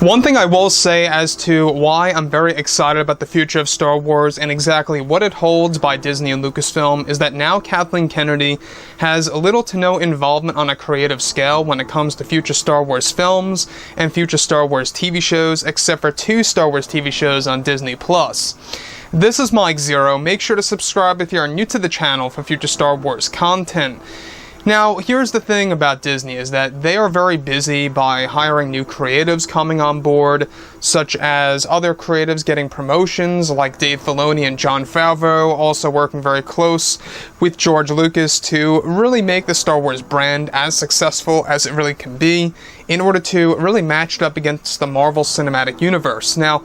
One thing I will say as to why I'm very excited about the future of Star Wars and exactly what it holds by Disney and Lucasfilm is that now Kathleen Kennedy has little to no involvement on a creative scale when it comes to future Star Wars films and future Star Wars TV shows, except for 2 Star Wars TV shows on Disney+. This is Mike Zero. Make sure to subscribe if you are new to the channel for future Star Wars content. Now, here's the thing about Disney, is that they are very busy by hiring new creatives coming on board, such as other creatives getting promotions, like Dave Filoni and Jon Favreau, also working very close with George Lucas to really make the Star Wars brand as successful as it really can be, in order to really match it up against the Marvel Cinematic Universe. Now,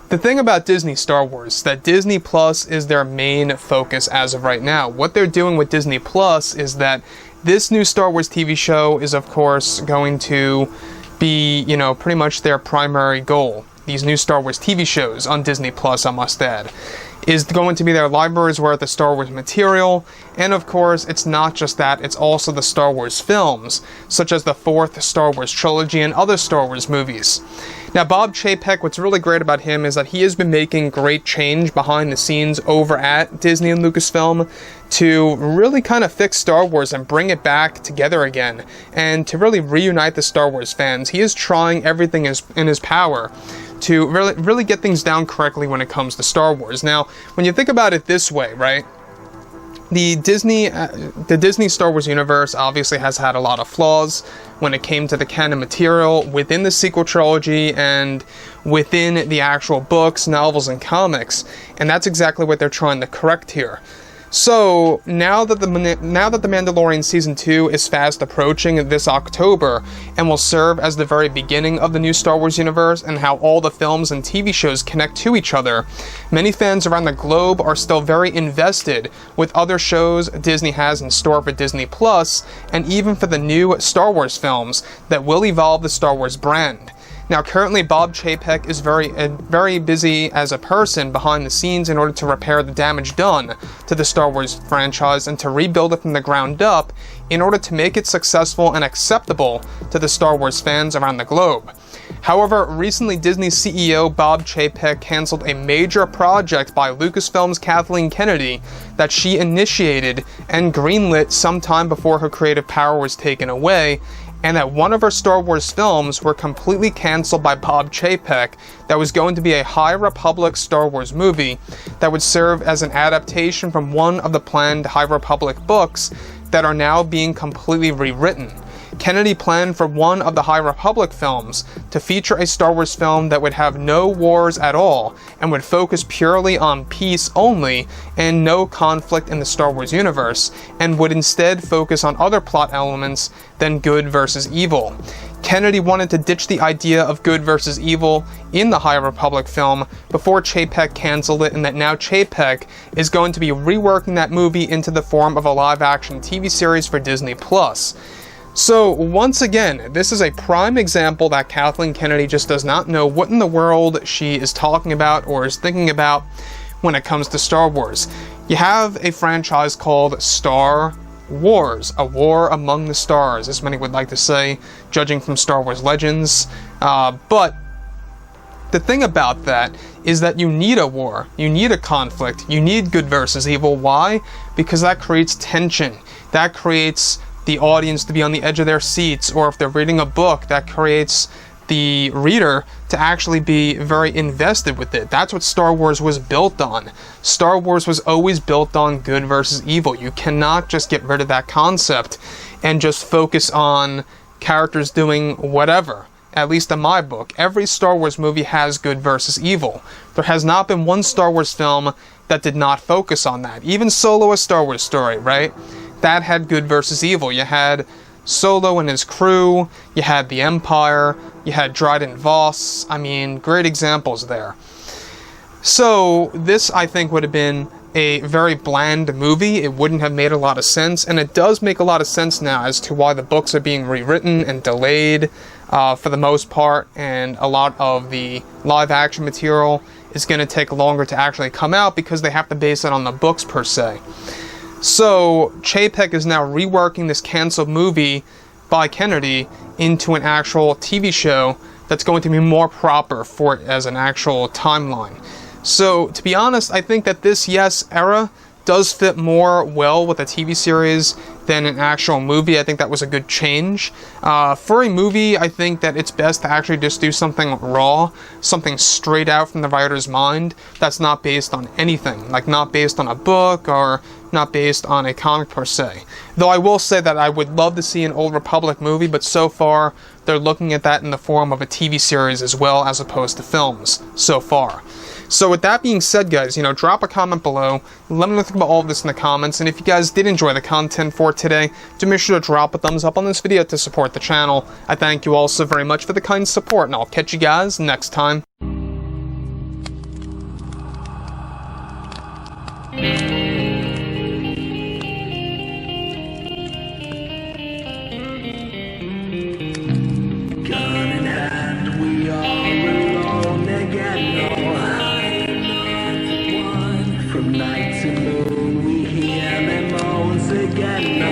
the thing about Disney Star Wars is that Disney Plus is their main focus as of right now. What they're doing with Disney Plus is that this new Star Wars TV show is, of course, going to be, pretty much their primary goal. These new Star Wars TV shows on Disney Plus, I must add, is going to be their libraries worth of Star Wars material, and of course, it's not just that, it's also the Star Wars films, such as the 4th Star Wars trilogy and other Star Wars movies. Now, Bob Chapek, what's really great about him is that he has been making great change behind the scenes over at Disney and Lucasfilm to really kind of fix Star Wars and bring it back together again, and to really reunite the Star Wars fans. He is trying everything in his power to really get things down correctly when it comes to Star Wars. Now, when you think about it this way, right? The Disney Star Wars universe obviously has had a lot of flaws when it came to the canon material within the sequel trilogy and within the actual books, novels, and comics, and that's exactly what they're trying to correct here. So, now that the Mandalorian Season 2 is fast approaching this October and will serve as the very beginning of the new Star Wars universe and how all the films and TV shows connect to each other, many fans around the globe are still very invested with other shows Disney has in store for Disney Plus, and even for the new Star Wars films that will evolve the Star Wars brand. Now, currently, Bob Chapek is very busy as a person behind the scenes in order to repair the damage done to the Star Wars franchise and to rebuild it from the ground up in order to make it successful and acceptable to the Star Wars fans around the globe. However, recently Disney CEO Bob Chapek canceled a major project by Lucasfilm's Kathleen Kennedy that she initiated and greenlit sometime before her creative power was taken away, and that one of her Star Wars films were completely canceled by Bob Chapek that was going to be a High Republic Star Wars movie that would serve as an adaptation from one of the planned High Republic books that are now being completely rewritten. Kennedy planned for one of the High Republic films to feature a Star Wars film that would have no wars at all and would focus purely on peace only and no conflict in the Star Wars universe, and would instead focus on other plot elements than good versus evil. Kennedy wanted to ditch the idea of good versus evil in the High Republic film before Chapek canceled it, and that now Chapek is going to be reworking that movie into the form of a live-action TV series for Disney+. So, once again, this is a prime example that Kathleen Kennedy just does not know what in the world she is talking about or is thinking about when it comes to Star Wars. You have a franchise called Star Wars, a war among the stars, as many would like to say, judging from Star Wars Legends. But the thing about that is that you need a war, you need a conflict, you need good versus evil. Why? Because that creates tension. That creates the audience to be on the edge of their seats, or if they're reading a book, that creates the reader to actually be very invested with it. That's what Star Wars was built on. Star Wars was always built on good versus evil. You cannot just get rid of that concept and just focus on characters doing whatever. At least in my book, every Star Wars movie has good versus evil. There has not been one Star Wars film that did not focus on that. Even Solo: A Star Wars Story, right? That had good versus evil. You had Solo and his crew, you had the Empire, you had Dryden Voss. I mean, great examples there. So, this, I think, would have been a very bland movie. It wouldn't have made a lot of sense, and it does make a lot of sense now as to why the books are being rewritten and delayed for the most part, and a lot of the live-action material is going to take longer to actually come out because they have to base it on the books per se. So, Chapek is now reworking this canceled movie by Kennedy into an actual TV show that's going to be more proper for it as an actual timeline. So, to be honest, I think that this, yes, era does fit more well with a TV series than an actual movie. I think that was a good change. For a movie, I think that it's best to actually just do something raw, something straight out from the writer's mind that's not based on anything, like not based on a book or not based on a comic per se. Though I will say that I would love to see an Old Republic movie, but so far they're looking at that in the form of a TV series as well as opposed to films so far. So with that being said, guys, drop a comment below. Let me know what you think about all of this in the comments. And if you guys did enjoy the content for today, do make sure to drop a thumbs up on this video to support the channel. I thank you all so very much for the kind support, and I'll catch you guys next time. From night to moon we hear them moans again.